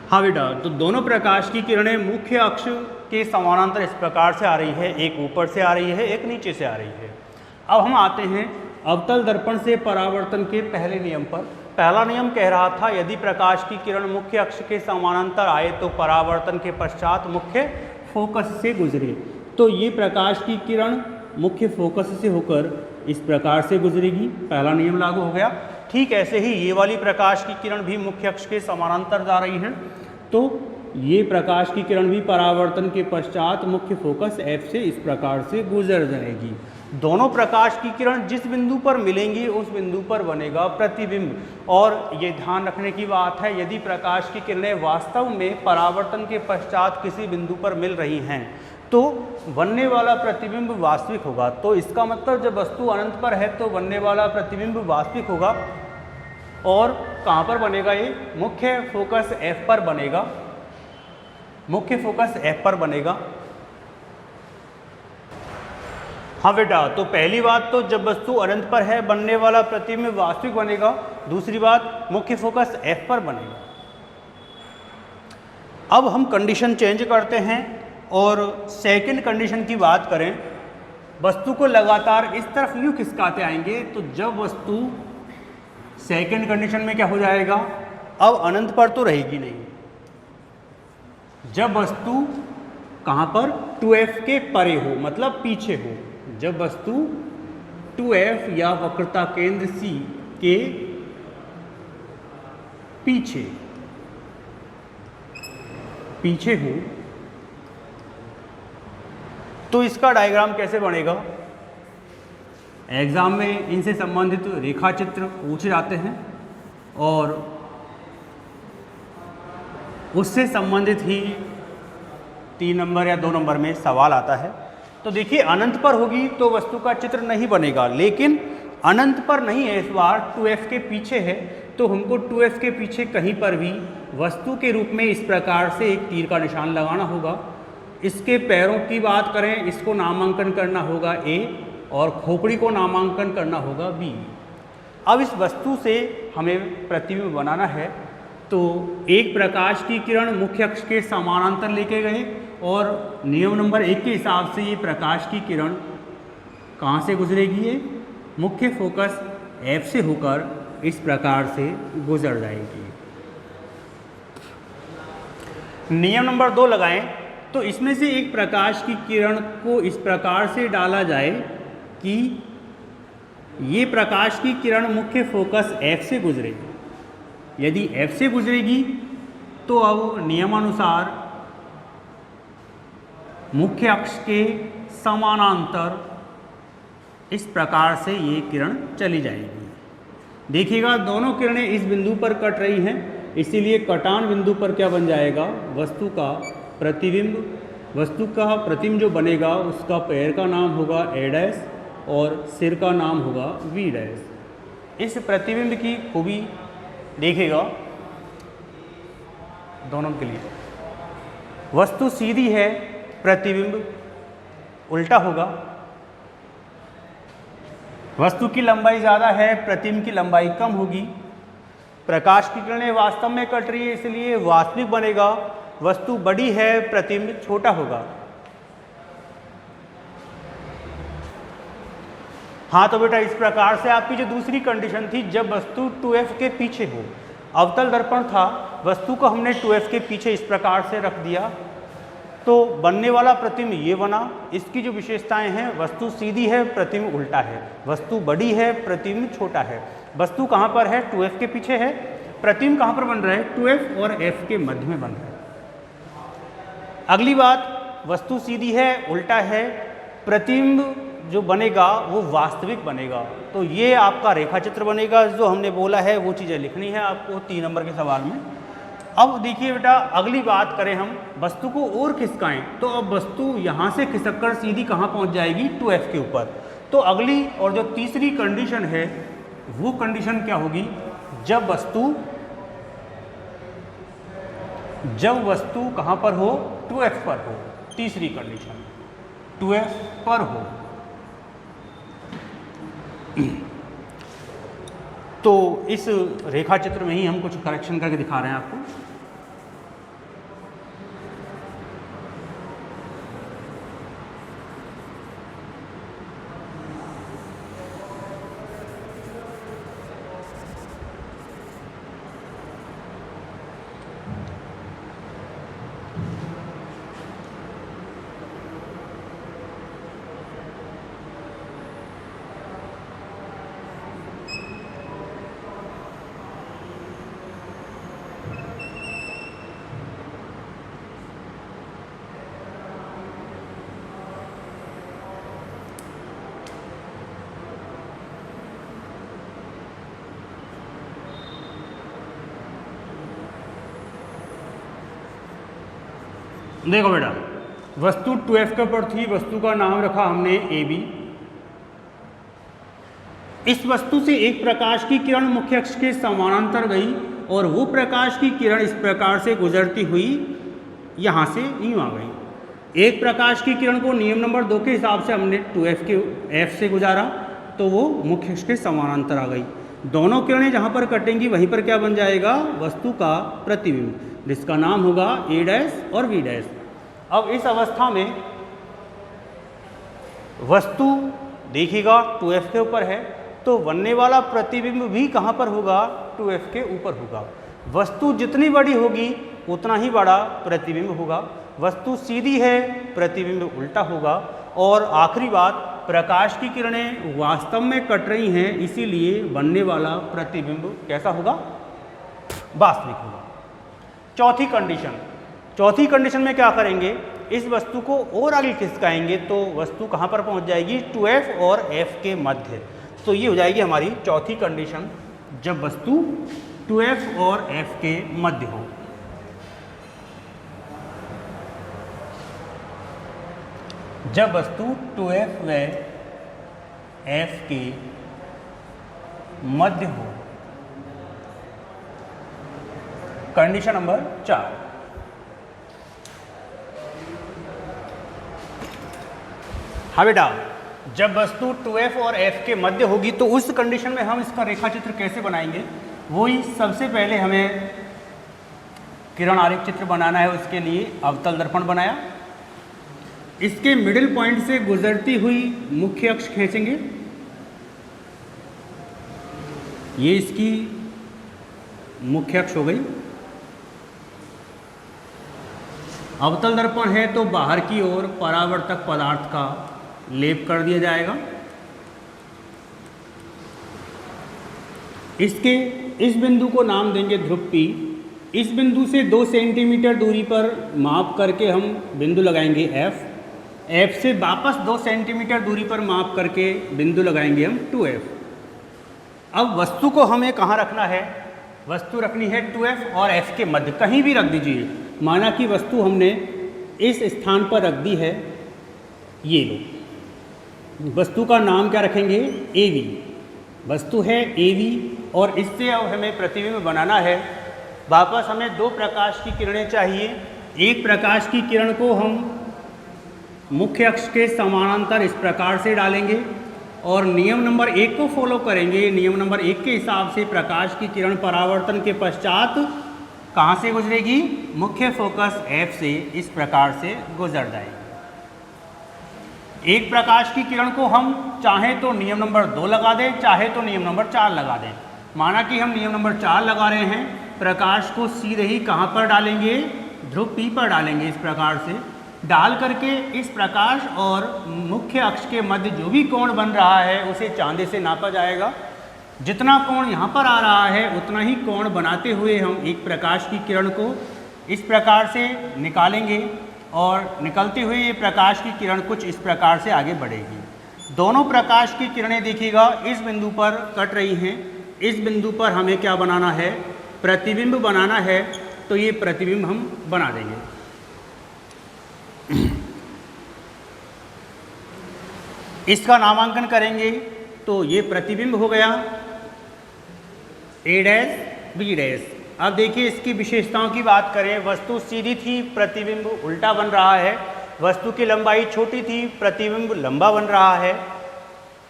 हाँ बेटा, तो दोनों प्रकाश की किरणें मुख्य अक्ष के समानांतर इस प्रकार से आ रही है, एक ऊपर से आ रही है, एक नीचे से आ रही है। अब हम आते हैं अवतल दर्पण से परावर्तन के पहले नियम पर। पहला नियम कह रहा था यदि प्रकाश की किरण मुख्य अक्ष के समानांतर आए तो परावर्तन के पश्चात मुख्य फोकस से गुजरे। तो ये प्रकाश की किरण मुख्य फोकस से होकर इस प्रकार से गुजरेगी, पहला नियम लागू हो गया। ठीक ऐसे ही ये वाली प्रकाश की किरण भी मुख्य अक्ष के समानांतर जा रही है, तो ये प्रकाश की किरण भी परावर्तन के पश्चात मुख्य फोकस F से इस प्रकार से गुजर जाएगी। दोनों प्रकाश की किरण जिस बिंदु पर मिलेंगी उस बिंदु पर बनेगा प्रतिबिंब। और ये ध्यान रखने की बात है, यदि प्रकाश की किरणें वास्तव में परावर्तन के पश्चात किसी बिंदु पर मिल रही हैं तो बनने वाला प्रतिबिंब वास्तविक होगा। तो इसका मतलब जब वस्तु अनंत पर है तो बनने वाला प्रतिबिंब वास्तविक होगा। और कहाँ पर बनेगा? ये मुख्य फोकस F पर बनेगा, मुख्य फोकस F पर बनेगा। हाँ बेटा, तो पहली बात तो जब वस्तु अनंत पर है बनने वाला प्रतिबिंब वास्तविक बनेगा, दूसरी बात मुख्य फोकस F पर बनेगा। अब हम कंडीशन चेंज करते हैं और सेकंड कंडीशन की बात करें, वस्तु को लगातार इस तरफ यूँ खिसकाते आएंगे तो जब वस्तु सेकंड कंडीशन में क्या हो जाएगा, अब अनंत पर तो रहेगी नहीं। जब वस्तु कहाँ पर 2F के परे हो, मतलब पीछे हो, जब वस्तु 2F या वक्रता केंद्र C के पीछे हो तो इसका डायग्राम कैसे बनेगा? एग्जाम में इनसे संबंधित रेखा चित्र पूछे जाते हैं और उससे संबंधित ही 3 नंबर या 2 नंबर में सवाल आता है। तो देखिए, अनंत पर होगी तो वस्तु का चित्र नहीं बनेगा, लेकिन अनंत पर नहीं है, इस बार 2F के पीछे है, तो हमको 2F के पीछे कहीं पर भी वस्तु के रूप में इस प्रकार से एक तीर का निशान लगाना होगा। इसके पैरों की बात करें, इसको नामांकन करना होगा A और खोपड़ी को नामांकन करना होगा B। अब इस वस्तु से हमें प्रतिबिंब बनाना है, तो एक प्रकाश की किरण मुख्य अक्ष के समानांतर लेके गए और नियम नंबर 1 के हिसाब से ये प्रकाश की किरण कहाँ से गुजरेगी? ये मुख्य फोकस F से होकर इस प्रकार से गुजर जाएगी। नियम नंबर 2 लगाएं तो इसमें से एक प्रकाश की किरण को इस प्रकार से डाला जाए कि ये प्रकाश की किरण मुख्य फोकस F से गुजरेगी। यदि F से गुजरेगी तो अब नियमानुसार मुख्य अक्ष के समानांतर इस प्रकार से ये किरण चली जाएगी। देखिएगा, दोनों किरणें इस बिंदु पर कट रही हैं, इसीलिए कटान बिंदु पर क्या बन जाएगा? वस्तु का प्रतिबिंब। वस्तु का प्रतिबिंब जो बनेगा उसका पैर का नाम होगा A' और सिर का नाम होगा V'। इस प्रतिबिंब की खूबी देखिएगा दोनों के लिए। वस्तु सीधी है, प्रतिबिंब उल्टा होगा। वस्तु की लंबाई ज़्यादा है, प्रतिबिंब की लंबाई कम होगी। प्रकाश की किरणें वास्तव में कट रही है इसलिए वास्तविक बनेगा। वस्तु बड़ी है, प्रतिबिंब छोटा होगा। हाँ तो बेटा, इस प्रकार से आपकी जो दूसरी कंडीशन थी, जब वस्तु 2F के पीछे हो, अवतल दर्पण था, वस्तु को हमने 2F के पीछे इस प्रकार से रख दिया तो बनने वाला प्रतिबिंब ये बना। इसकी जो विशेषताएं हैं, वस्तु सीधी है, प्रतिबिंब उल्टा है। वस्तु बड़ी है, प्रतिबिंब छोटा है। वस्तु कहाँ पर है? 2F के पीछे है। प्रतिबिंब कहाँ पर बन रहा है? 2F और F के मध्य में बन रहा है। अगली बात, वस्तु सीधी है, उल्टा है, प्रतिबिंब जो बनेगा वो वास्तविक बनेगा। तो ये आपका रेखा चित्र बनेगा। जो हमने बोला है वो चीज़ें लिखनी है आपको 3 नंबर के सवाल में। अब देखिए बेटा, अगली बात करें हम, वस्तु को और खिसकाएं तो अब वस्तु यहाँ से खिसक कर सीधी कहाँ पहुँच जाएगी? 2F के ऊपर। तो अगली और जो तीसरी कंडीशन है वो कंडीशन क्या होगी? जब वस्तु कहाँ पर हो? 2F पर हो। तीसरी कंडीशन 2F पर हो। तो इस रेखा चित्र में ही हम कुछ करेक्शन करके दिखा रहे हैं आपको। देखो बेटा, वस्तु 2F के ऊपर थी, वस्तु का नाम रखा हमने AB। इस वस्तु से एक प्रकाश की किरण मुख्य अक्ष के समानांतर गई और वो प्रकाश की किरण इस प्रकार से गुजरती हुई यहाँ से यूँ आ गई। एक प्रकाश की किरण को नियम नंबर 2 के हिसाब से हमने 2F के F से गुजारा तो वो मुख्य अक्ष के समानांतर आ गई। दोनों किरणें जहाँ पर कटेंगी वहीं पर क्या बन जाएगा, वस्तु का प्रतिबिंब, जिसका नाम होगा A' और B'। अब इस अवस्था में वस्तु देखिएगा 2F के ऊपर है तो बनने वाला प्रतिबिंब भी कहाँ पर होगा, 2F के ऊपर होगा। वस्तु जितनी बड़ी होगी उतना ही बड़ा प्रतिबिंब होगा। वस्तु सीधी है, प्रतिबिंब उल्टा होगा। और आखिरी बात, प्रकाश की किरणें वास्तव में कट रही हैं, इसीलिए बनने वाला प्रतिबिंब कैसा होगा, वास्तविक होगा। चौथी कंडीशन में क्या करेंगे, इस वस्तु को और आगे खिसकाएंगे तो वस्तु कहाँ पर पहुँच जाएगी, 2F और F के मध्य। तो ये हो जाएगी हमारी चौथी कंडीशन, जब वस्तु 2F और F के मध्य हो। जब वस्तु 2F व F के मध्य हो। कंडीशन नंबर 4, हाँ बेटा, जब वस्तु 2F और F के मध्य होगी तो उस कंडीशन में हम इसका रेखा चित्र कैसे बनाएंगे, वही सबसे पहले हमें किरण आरेख चित्र बनाना है। उसके लिए अवतल दर्पण बनाया, इसके मिडिल पॉइंट से गुजरती हुई मुख्य अक्ष खींचेंगे। ये इसकी मुख्य अक्ष हो गई। अवतल दर्पण है तो बाहर की ओर परावर्तक पदार्थ का लेप कर दिया जाएगा। इसके इस बिंदु को नाम देंगे ध्रुव P। इस बिंदु से 2 सेंटीमीटर दूरी पर माप करके हम बिंदु लगाएंगे F। F से वापस 2 सेंटीमीटर दूरी पर माप करके बिंदु लगाएंगे हम 2F। अब वस्तु को हमें कहाँ रखना है, वस्तु रखनी है 2F और F के मध्य, कहीं भी रख दीजिए। माना कि वस्तु हमने इस स्थान पर रख दी है, ये लो, वस्तु का नाम क्या रखेंगे, AV। वस्तु है AV और इससे अब हमें प्रतिबिंब बनाना है। वापस हमें 2 प्रकाश की किरणें चाहिए। एक प्रकाश की किरण को हम मुख्य अक्ष के समानांतर इस प्रकार से डालेंगे और नियम नंबर 1 को फॉलो करेंगे। नियम नंबर 1 के हिसाब से प्रकाश की किरण परावर्तन के पश्चात कहाँ से गुजरेगी, मुख्य फोकस F से इस प्रकार से गुजर जाएगी। एक प्रकाश की किरण को हम चाहे तो नियम नंबर 2 लगा दें, चाहे तो नियम नंबर 4 लगा दें। माना कि हम नियम नंबर 4 लगा रहे हैं, प्रकाश को सीधे ही कहाँ पर डालेंगे, ध्रुव P पर डालेंगे। इस प्रकार से डाल करके इस प्रकाश और मुख्य अक्ष के मध्य जो भी कोण बन रहा है उसे चांदे से नापा जाएगा। जितना कोण यहाँ पर आ रहा है उतना ही कोण बनाते हुए हम एक प्रकाश की किरण को इस प्रकार से निकालेंगे और निकलते हुए ये प्रकाश की किरण कुछ इस प्रकार से आगे बढ़ेगी। दोनों प्रकाश की किरणें देखिएगा इस बिंदु पर कट रही हैं। इस बिंदु पर हमें क्या बनाना है, प्रतिबिंब बनाना है। तो ये प्रतिबिंब हम बना देंगे। इसका नामांकन करेंगे तो ये प्रतिबिंब हो गया A' B'। अब देखिए इसकी विशेषताओं की बात करें, वस्तु सीधी थी, प्रतिबिंब उल्टा बन रहा है। वस्तु की लंबाई छोटी थी, प्रतिबिंब लंबा बन रहा है।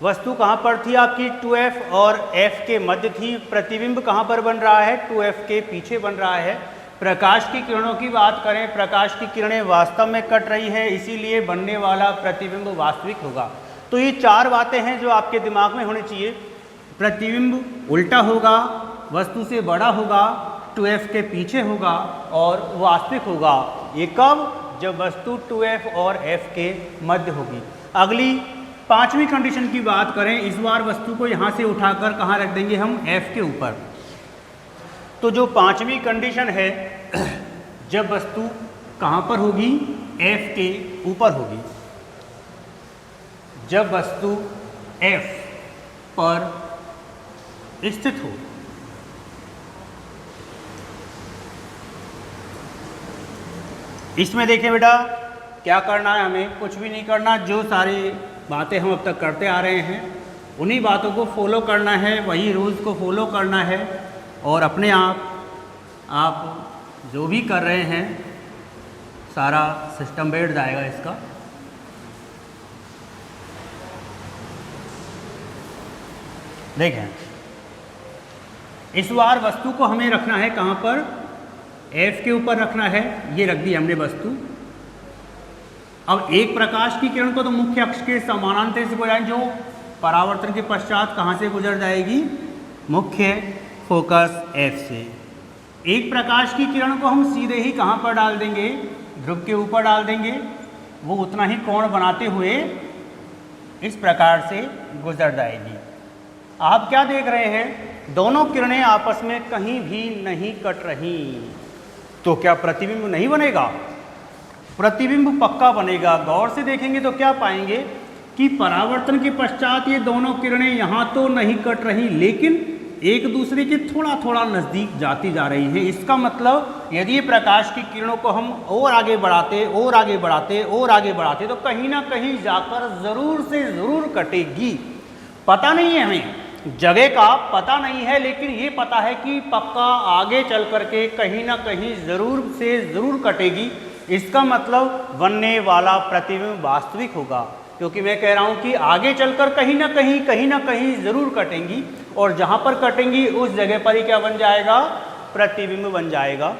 वस्तु कहाँ पर थी आपकी, 2F और F के मध्य थी। प्रतिबिंब कहाँ पर बन रहा है, 2F के पीछे बन रहा है। प्रकाश की किरणों की बात करें, प्रकाश की किरणें वास्तव में कट रही है, इसीलिए बनने वाला प्रतिबिंब वास्तविक होगा। तो ये 4 बातें हैं जो आपके दिमाग में होनी चाहिए। प्रतिबिंब उल्टा होगा, वस्तु से बड़ा होगा, 2f के पीछे होगा और वास्तविक होगा। ये कब? जब वस्तु 2f और f के मध्य होगी। अगली 5वीं कंडीशन की बात करें, इस बार वस्तु को यहाँ से उठाकर कहाँ रख देंगे हम? f के ऊपर। तो जो 5वीं कंडीशन है, जब वस्तु कहाँ पर होगी? f के ऊपर होगी। जब वस्तु f पर स्थित हो। इसमें देखें बेटा, क्या करना है हमें? कुछ भी नहीं करना। जो सारी बातें हम अब तक करते आ रहे हैं उन्हीं बातों को फॉलो करना है, वही रूल्स को फॉलो करना है और अपने आप जो भी कर रहे हैं सारा सिस्टम बैठ जाएगा इसका। देखें, इस बार वस्तु को हमें रखना है कहाँ पर? f के ऊपर रखना है। ये रख दी हमने वस्तु। अब एक प्रकाश की किरण को तो मुख्य अक्ष के समानांतर से गुजराएं, जो परावर्तन के पश्चात कहाँ से गुजर जाएगी? मुख्य फोकस f से। एक प्रकाश की किरण को हम सीधे ही कहाँ पर डाल देंगे? ध्रुव के ऊपर डाल देंगे। वो उतना ही कोण बनाते हुए इस प्रकार से गुजर जाएगी। आप क्या देख रहे हैं? दोनों किरणें आपस में कहीं भी नहीं कट रही। तो क्या प्रतिबिंब नहीं बनेगा? प्रतिबिंब पक्का बनेगा। गौर से देखेंगे तो क्या पाएंगे कि परावर्तन के पश्चात ये दोनों किरणें यहाँ तो नहीं कट रही, लेकिन एक दूसरे के थोड़ा थोड़ा नज़दीक जाती जा रही हैं। इसका मतलब यदि प्रकाश की किरणों को हम और आगे बढ़ाते और आगे बढ़ाते और आगे बढ़ाते तो कहीं ना कहीं जाकर ज़रूर से ज़रूर कटेगी। पता नहीं है, हमें जगह का पता नहीं है, लेकिन ये पता है कि पक्का आगे चल करके कहीं ना कहीं ज़रूर से ज़रूर कटेगी। इसका मतलब बनने वाला प्रतिबिंब वास्तविक होगा, क्योंकि मैं कह रहा हूँ कि आगे चलकर कहीं ना कहीं ज़रूर कटेंगी और जहाँ पर कटेंगी उस जगह पर ही क्या बन जाएगा? प्रतिबिंब बन जाएगा।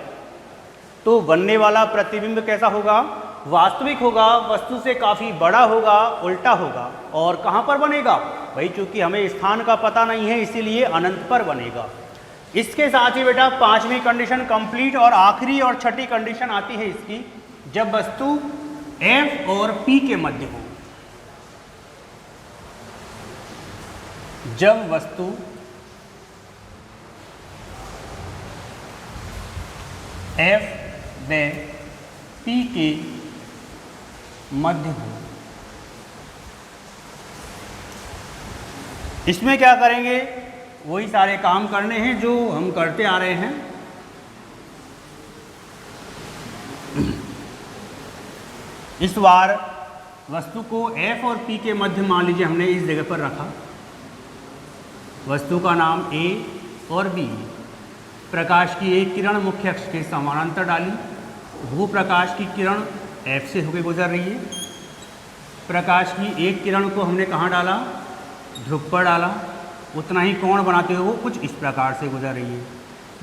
तो बनने वाला प्रतिबिंब कैसा होगा? वास्तविक होगा, वस्तु से काफ़ी बड़ा होगा, उल्टा होगा। और कहाँ पर बनेगा? भाई चूंकि हमें स्थान का पता नहीं है इसीलिए अनंत पर बनेगा। इसके साथ ही बेटा 5वीं कंडीशन कंप्लीट और आखिरी और छठी कंडीशन आती है इसकी, जब वस्तु F और P के मध्य हो। जब वस्तु F व P के मध्य हो। इसमें क्या करेंगे? वही सारे काम करने हैं जो हम करते आ रहे हैं। इस बार वस्तु को F और P के मध्य मान लीजिए हमने इस जगह पर रखा। वस्तु का नाम A और B। प्रकाश की एक किरण मुख्य अक्ष के समानांतर डाली। वो प्रकाश की किरण F से होकर गुजर रही है। प्रकाश की एक किरण को हमने कहाँ डाला? ध्रुव पर डाला। उतना ही कोण बनाते हुए वो कुछ इस प्रकार से गुजर रही है।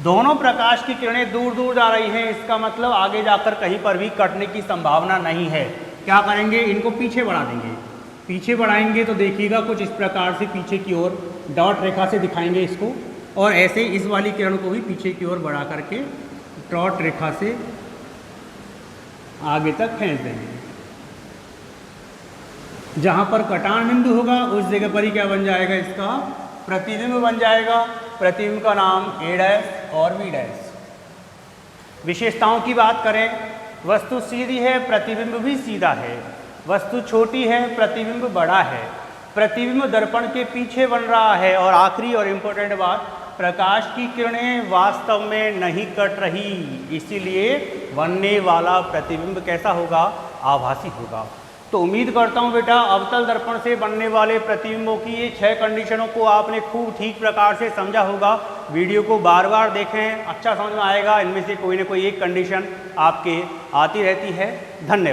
दोनों प्रकाश की किरणें दूर दूर जा रही हैं। इसका मतलब आगे जाकर कहीं पर भी कटने की संभावना नहीं है। क्या करेंगे? इनको पीछे बढ़ा देंगे। पीछे बढ़ाएंगे तो देखिएगा कुछ इस प्रकार से पीछे की ओर डॉट रेखा से दिखाएंगे इसको, और ऐसे इस वाली किरण को भी पीछे की ओर बढ़ा करके डॉट रेखा से आगे तक खींच देंगे। जहाँ पर कटान बिंदु होगा उस जगह पर ही क्या बन जाएगा? इसका प्रतिबिंब बन जाएगा। प्रतिबिंब का नाम A' और B'। विशेषताओं की बात करें, वस्तु सीधी है, प्रतिबिंब भी सीधा है। वस्तु छोटी है, प्रतिबिंब बड़ा है। प्रतिबिंब दर्पण के पीछे बन रहा है। और आखिरी और इम्पोर्टेंट बात, प्रकाश की किरणें वास्तव में नहीं कट रही, इसीलिए बनने वाला प्रतिबिंब कैसा होगा? आभासी होगा। तो उम्मीद करता हूँ बेटा अवतल दर्पण से बनने वाले प्रतिबिंबों की ये 6 कंडीशनों को आपने खूब ठीक प्रकार से समझा होगा। वीडियो को बार बार देखें, अच्छा समझ में आएगा। इनमें से कोई ना कोई एक कंडीशन आपके आती रहती है। धन्यवाद।